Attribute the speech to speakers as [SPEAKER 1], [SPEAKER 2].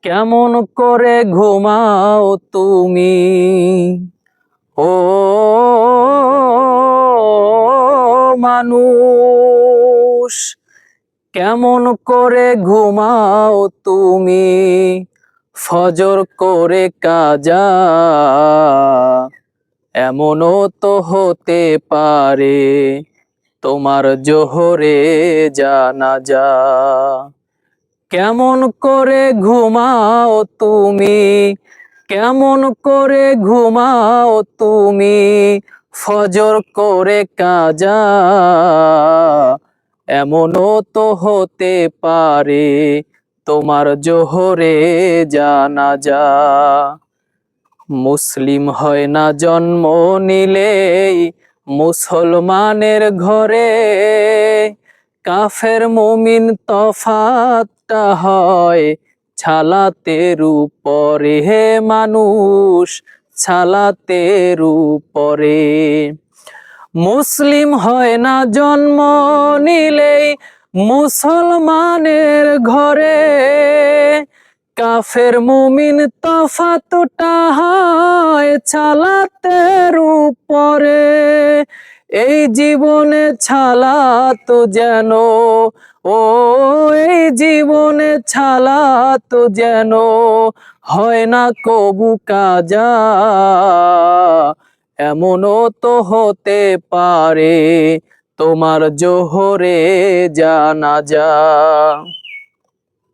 [SPEAKER 1] কেমন করে ঘুমাও তুমি? ও মানুষ, কেমন করে ঘুমাও তুমি? ফজর করে কাজা, এমনও তো হতে পারে তোমার জোহরে জানাজা। কেমন করে ঘুমাও তুমি? কেমন করে ঘুমাও তুমি? ফজর করে কাজা, এমনও তো হতে পারে তোমার জোহরে জানাজা। মুসলিম হয় না জন্ম নিলেই মুসলমানের ঘরে, কাফের মুমিন তফাতটা হয় ছালাতের উপরে। হে মানুষ, ছালাতের উপরে। মুসলিম হয় না জন্ম নিলেই মুসলমানের ঘরে, কাফের মুমিন তফাতটা হয় ছালাতের উপরে। এই জীবনে ছালাত যেন, ও এই জীবনে ছালাত যেন হয় না কবু কাজা, এমনও তো হতে পারে তোমার জোহরে জানাজা।